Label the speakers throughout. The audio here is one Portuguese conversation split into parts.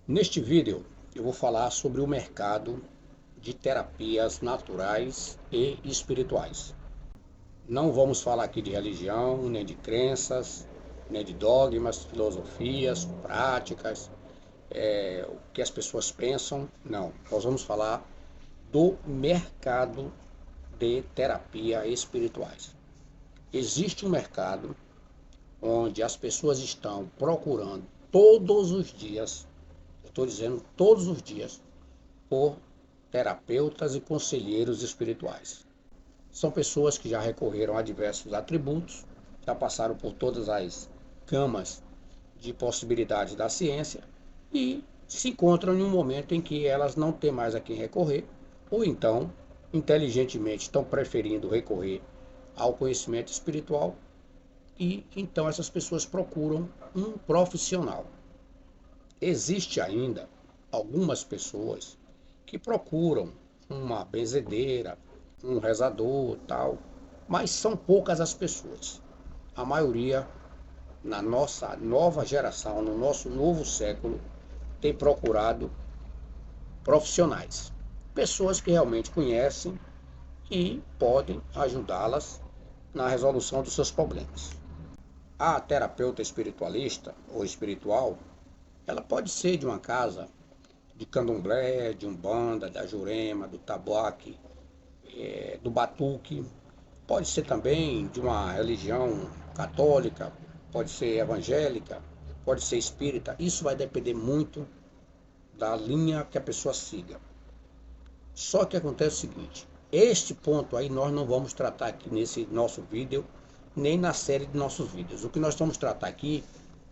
Speaker 1: Neste vídeo eu vou falar sobre o mercado de terapias naturais e espirituais. Não vamos falar aqui de religião, nem de crenças, nem de dogmas, filosofias, práticas, o que as pessoas pensam. Não, nós vamos falar do mercado de terapia espirituais. Existe um mercado onde as pessoas estão procurando todos os dias, eu estou dizendo todos os dias, por terapeutas e conselheiros espirituais. São pessoas que já recorreram a diversos atributos, já passaram por todas as gamas de possibilidades da ciência e se encontram em um momento em que elas não têm mais a quem recorrer, ou então, inteligentemente, estão preferindo recorrer ao conhecimento espiritual e então essas pessoas procuram um profissional. Existe ainda algumas pessoas que procuram uma benzedeira, um rezador, tal, mas são poucas as pessoas. A maioria, na nossa nova geração, no nosso novo século, tem procurado profissionais, pessoas que realmente conhecem e podem ajudá-las na resolução dos seus problemas. A terapeuta espiritualista ou espiritual, ela pode ser de uma casa de candomblé, de umbanda, da jurema, do tabaque, do batuque. Pode ser também de uma religião católica, pode ser evangélica, pode ser espírita. Isso vai depender muito da linha que a pessoa siga. Só que acontece o seguinte, este ponto aí nós não vamos tratar aqui nesse nosso vídeo, nem na série de nossos vídeos. O que nós vamos tratar aqui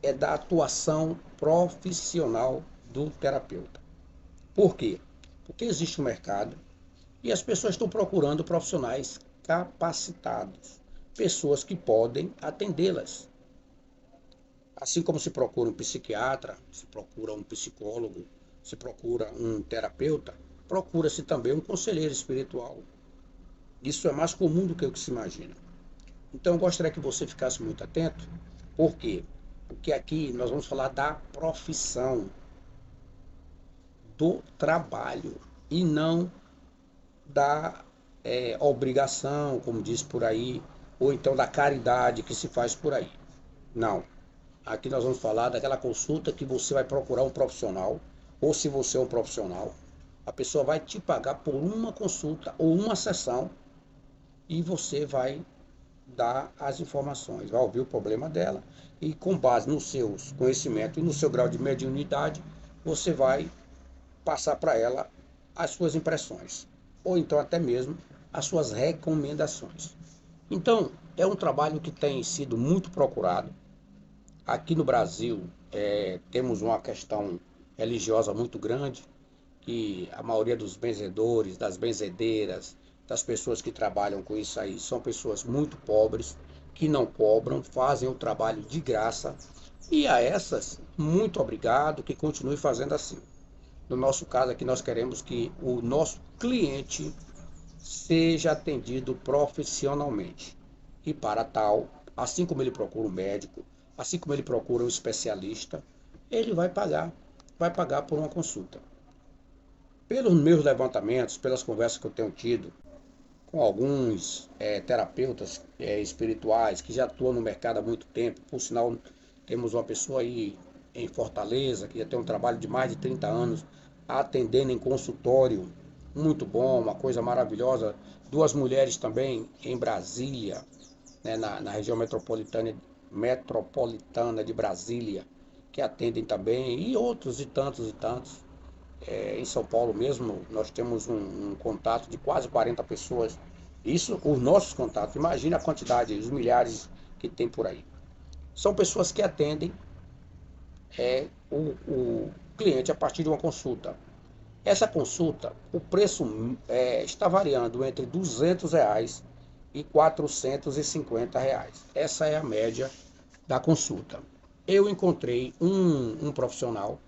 Speaker 1: é da atuação profissional do terapeuta. Por quê? Porque existe um mercado e as pessoas estão procurando profissionais capacitados, pessoas que podem atendê-las. Assim como se procura um psiquiatra, se procura um psicólogo, se procura um terapeuta, procura-se também um conselheiro espiritual. Isso é mais comum do que o que se imagina. Então eu gostaria que você ficasse muito atento. Por quê? Porque aqui nós vamos falar da profissão, do trabalho e não da obrigação, como diz por aí, ou então da caridade que se faz por aí. Não. Aqui nós vamos falar daquela consulta que você vai procurar um profissional, ou se você é um profissional, a pessoa vai te pagar por uma consulta ou uma sessão e você vai dar as informações, vai ouvir o problema dela e com base nos seus conhecimentos e no seu grau de mediunidade, você vai passar para ela as suas impressões, ou então até mesmo as suas recomendações. Então, é um trabalho que tem sido muito procurado. Aqui no Brasil, temos uma questão religiosa muito grande, que a maioria dos benzedores, das benzedeiras, das pessoas que trabalham com isso aí, são pessoas muito pobres, que não cobram, fazem o trabalho de graça, e a essas, muito obrigado, que continue fazendo assim. No nosso caso aqui, nós queremos que o nosso cliente seja atendido profissionalmente. E para tal, assim como ele procura um médico, assim como ele procura um especialista, ele vai pagar por uma consulta. Pelos meus levantamentos, pelas conversas que eu tenho tido com alguns terapeutas espirituais que já atuam no mercado há muito tempo, por sinal, temos uma pessoa aí em Fortaleza que já tem um trabalho de mais de 30 anos atendendo em consultório, muito bom, uma coisa maravilhosa. Duas mulheres também em Brasília, né, na região metropolitana de Brasília, que atendem também, e outros e tantos e tantos. Em São Paulo mesmo, nós temos um contato de quase 40 pessoas. Isso, os nossos contatos. Imagina a quantidade, os milhares que tem por aí. São pessoas que atendem o cliente a partir de uma consulta. Essa consulta, o preço está variando entre R$ 200 e R$ 450. Essa é a média da consulta. Eu encontrei um profissional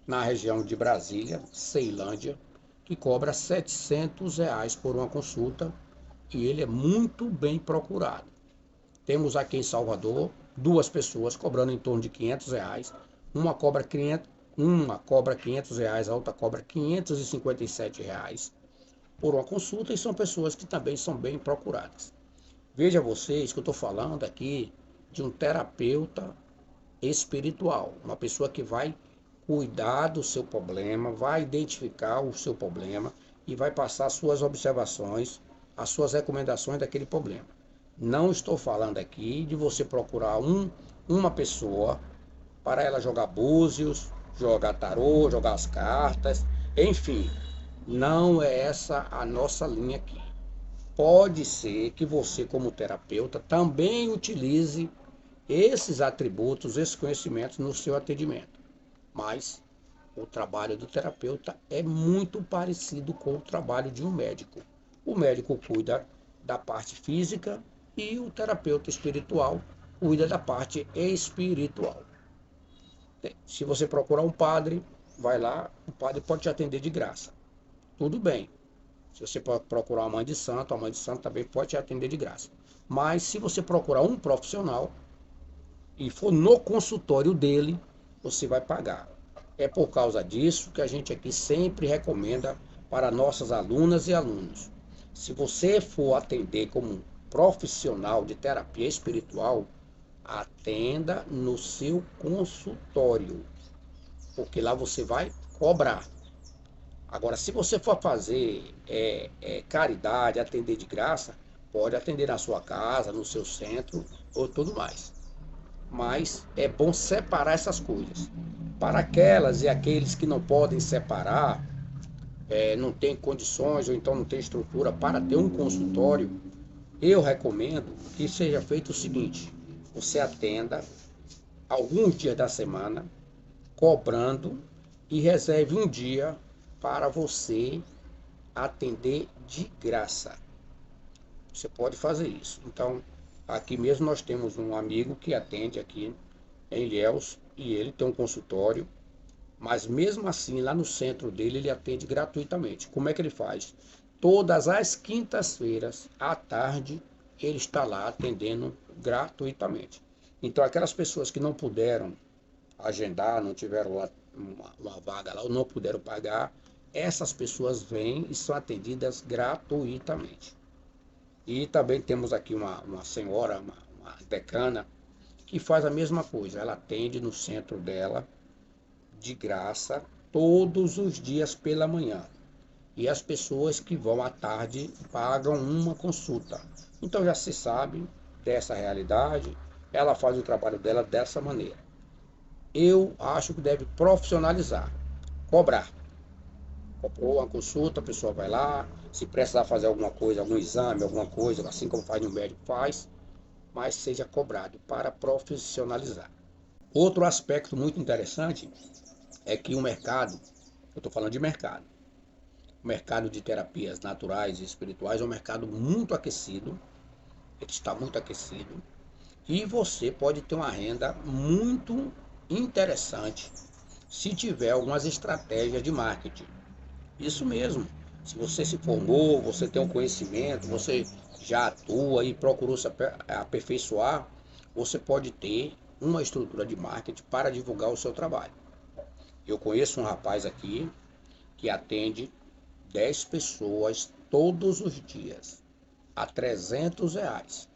Speaker 1: na região de Brasília, Ceilândia, que cobra R$ 700 por uma consulta e ele é muito bem procurado. Temos aqui em Salvador duas pessoas cobrando em torno de R$ 500, uma cobra Uma cobra R$ 500, a outra cobra R$ 557 por uma consulta, e são pessoas que também são bem procuradas. Veja vocês que eu estou falando aqui de um terapeuta espiritual, uma pessoa que vai cuidar do seu problema, vai identificar o seu problema e vai passar as suas observações, as suas recomendações daquele problema. Não estou falando aqui de você procurar uma pessoa para ela jogar búzios, jogar tarô, jogar as cartas, enfim, não é essa a nossa linha aqui. Pode ser que você, como terapeuta, também utilize esses atributos, esses conhecimentos no seu atendimento. Mas o trabalho do terapeuta é muito parecido com o trabalho de um médico. O médico cuida da parte física e o terapeuta espiritual cuida da parte espiritual. Se você procurar um padre, vai lá, o padre pode te atender de graça. Tudo bem. Se você procurar uma mãe de santo, a mãe de santo também pode te atender de graça. Mas se você procurar um profissional e for no consultório dele, você vai pagar. É por causa disso que a gente aqui sempre recomenda para nossas alunas e alunos. Se você for atender como profissional de terapia espiritual, atenda no seu consultório, porque lá você vai cobrar. Agora, se você for fazer caridade, atender de graça, pode atender na sua casa, no seu centro ou tudo mais. Mas é bom separar essas coisas. Para aquelas e aqueles que não podem separar, não tem condições ou então não tem estrutura para ter um consultório, eu recomendo que seja feito o seguinte: você atenda alguns dias da semana, cobrando, e reserve um dia para você atender de graça. Você pode fazer isso. Então, aqui mesmo nós temos um amigo que atende aqui em Ilhéus e ele tem um consultório, mas mesmo assim lá no centro dele ele atende gratuitamente. Como é que ele faz? Todas as quintas-feiras à tarde ele está lá atendendo gratuitamente. Então aquelas pessoas que não puderam agendar, não tiveram lá uma vaga lá ou não puderam pagar, essas pessoas vêm e são atendidas gratuitamente. E também temos aqui uma senhora, uma decana, que faz a mesma coisa. Ela atende no centro dela, de graça, todos os dias pela manhã. E as pessoas que vão à tarde pagam uma consulta. Então já se sabe dessa realidade, ela faz o trabalho dela dessa maneira. Eu acho que deve profissionalizar, cobrar. Comprou uma consulta, a pessoa vai lá, se precisar fazer alguma coisa, algum exame, alguma coisa, assim como faz no médico, faz, mas seja cobrado para profissionalizar. Outro aspecto muito interessante é que o mercado, eu estou falando de mercado, o mercado de terapias naturais e espirituais é um mercado muito aquecido, ele está muito aquecido, e você pode ter uma renda muito interessante se tiver algumas estratégias de marketing. Isso mesmo. Se você se formou, você tem um conhecimento, você já atua e procurou se aperfeiçoar, você pode ter uma estrutura de marketing para divulgar o seu trabalho. Eu conheço um rapaz aqui que atende 10 pessoas todos os dias a R$ 300.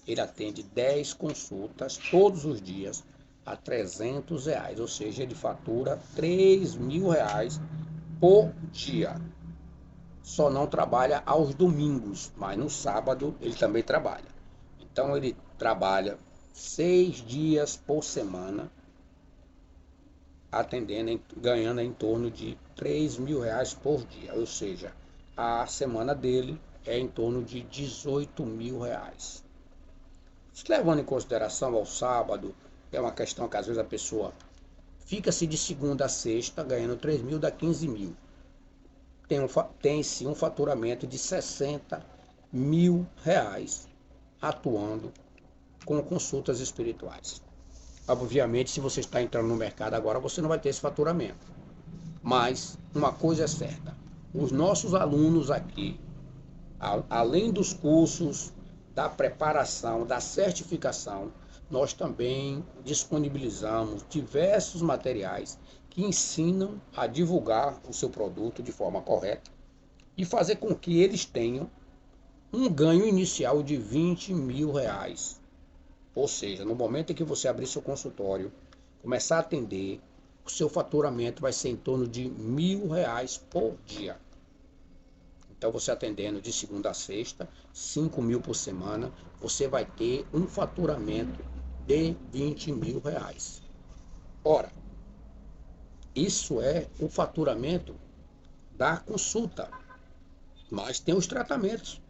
Speaker 1: Ele atende 10 consultas todos os dias a R$ 300, ou seja, ele fatura R$ 3.000 por dia. Só não trabalha aos domingos, mas no sábado ele também trabalha. Então ele trabalha 6 dias por semana, atendendo, ganhando em torno de R$ 3.000 por dia. Ou seja, a semana dele é em torno de R$ 18.000. Levando em consideração ao sábado, é uma questão que às vezes a pessoa fica-se de segunda a sexta ganhando 3.000, dá 15.000. Tem-se um faturamento de R$ 60.000 atuando com consultas espirituais. Obviamente, se você está entrando no mercado agora, você não vai ter esse faturamento. Mas uma coisa é certa, os nossos alunos aqui, além dos cursos, da preparação, da certificação, nós também disponibilizamos diversos materiais que ensinam a divulgar o seu produto de forma correta e fazer com que eles tenham um ganho inicial de R$ 20.000. Ou seja, no momento em que você abrir seu consultório, começar a atender, o seu faturamento vai ser em torno de R$ 1.000 por dia. Então, você atendendo de segunda a sexta, 5.000 por semana, você vai ter um faturamento de R$ 20.000. Ora, isso é o faturamento da consulta, mas tem os tratamentos.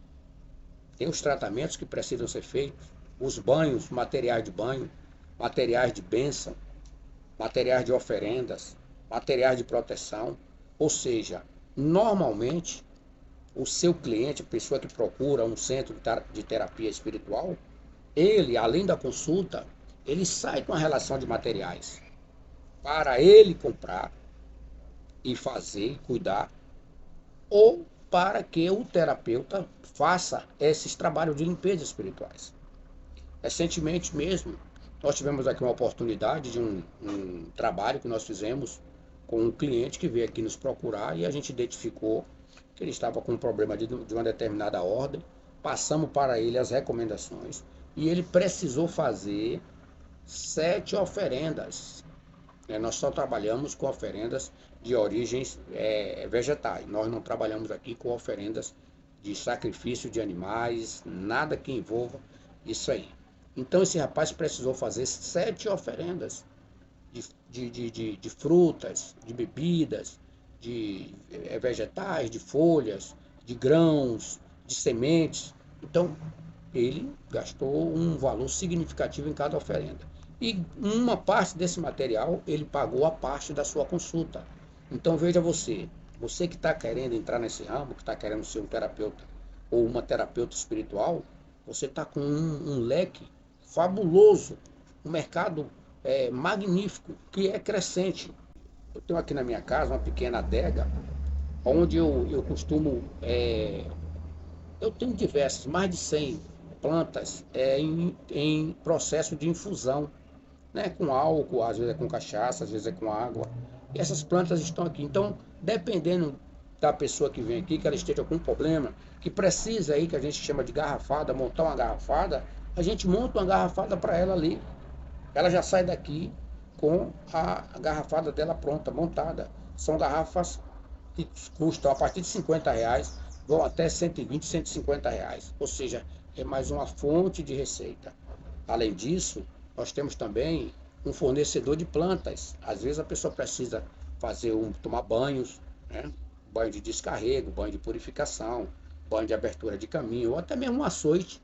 Speaker 1: Tem os tratamentos que precisam ser feitos, os banhos, materiais de banho, materiais de bênção, materiais de oferendas, materiais de proteção. Ou seja, normalmente, o seu cliente, a pessoa que procura um centro de terapia espiritual, ele, além da consulta, ele sai com a relação de materiais para ele comprar e fazer, cuidar, ou para que o terapeuta faça esses trabalhos de limpeza espirituais. Recentemente mesmo, nós tivemos aqui uma oportunidade de um trabalho que nós fizemos com um cliente que veio aqui nos procurar e a gente identificou que ele estava com um problema de uma determinada ordem, passamos para ele as recomendações e ele precisou fazer 7 oferendas. Nós só trabalhamos com oferendas de origens vegetais. Nós não trabalhamos aqui com oferendas de sacrifício de animais, nada que envolva isso aí. Então esse rapaz precisou fazer 7 oferendas de frutas, de bebidas, de vegetais, de folhas, de grãos, de sementes. Então ele gastou um valor significativo em cada oferenda. E uma parte desse material ele pagou a parte da sua consulta. Então veja você que está querendo entrar nesse ramo, que está querendo ser um terapeuta ou uma terapeuta espiritual, você está com um leque fabuloso, um mercado magnífico, que é crescente. Eu tenho aqui na minha casa uma pequena adega, onde eu costumo, eu tenho diversas, mais de 100 plantas em processo de infusão, né, com álcool, às vezes é com cachaça, às vezes é com água. E essas plantas estão aqui. Então, dependendo da pessoa que vem aqui, que ela esteja com um problema, que precisa aí, que a gente chama de garrafada, montar uma garrafada, a gente monta uma garrafada para ela ali. Ela já sai daqui com a garrafada dela pronta, montada. São garrafas que custam a partir de R$ 50, vão até R$ 120, R$ 150. Ou seja, é mais uma fonte de receita. Além disso, nós temos também um fornecedor de plantas. Às vezes a pessoa precisa tomar banhos, né? Banho de descarrego, banho de purificação, banho de abertura de caminho, ou até mesmo um açoite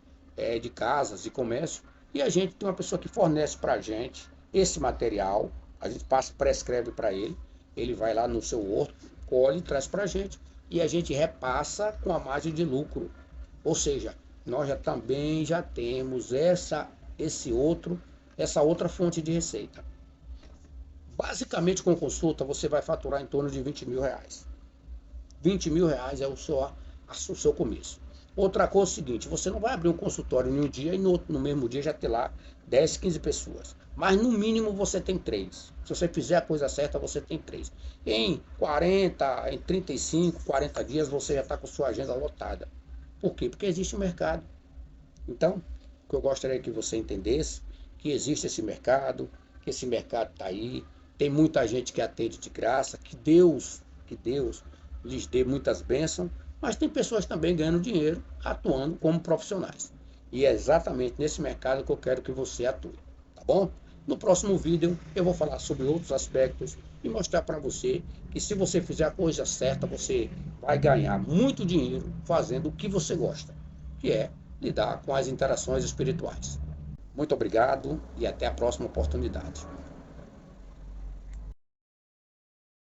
Speaker 1: de casas e comércio. E a gente tem uma pessoa que fornece para a gente esse material, a gente prescreve para ele, ele vai lá no seu horto, colhe e traz para a gente, e a gente repassa com a margem de lucro. Ou seja, nós também já temos essa outra fonte de receita. Basicamente, com consulta, você vai faturar em torno de R$ 20.000. R$ 20.000 é o seu começo. Outra coisa é o seguinte, você não vai abrir um consultório em um dia e no mesmo dia já ter lá 10, 15 pessoas. Mas no mínimo você tem 3. Se você fizer a coisa certa, você tem 3. Em 35, 40 dias você já está com sua agenda lotada. Por quê? Porque existe um mercado. Então, o que eu gostaria que você entendesse, que existe esse mercado, que esse mercado está aí, tem muita gente que atende de graça, que Deus lhes dê muitas bênçãos, mas tem pessoas também ganhando dinheiro, atuando como profissionais. E é exatamente nesse mercado que eu quero que você atue, tá bom? No próximo vídeo eu vou falar sobre outros aspectos e mostrar para você que se você fizer a coisa certa, você vai ganhar muito dinheiro fazendo o que você gosta, que é lidar com as interações espirituais. Muito obrigado e até a próxima oportunidade.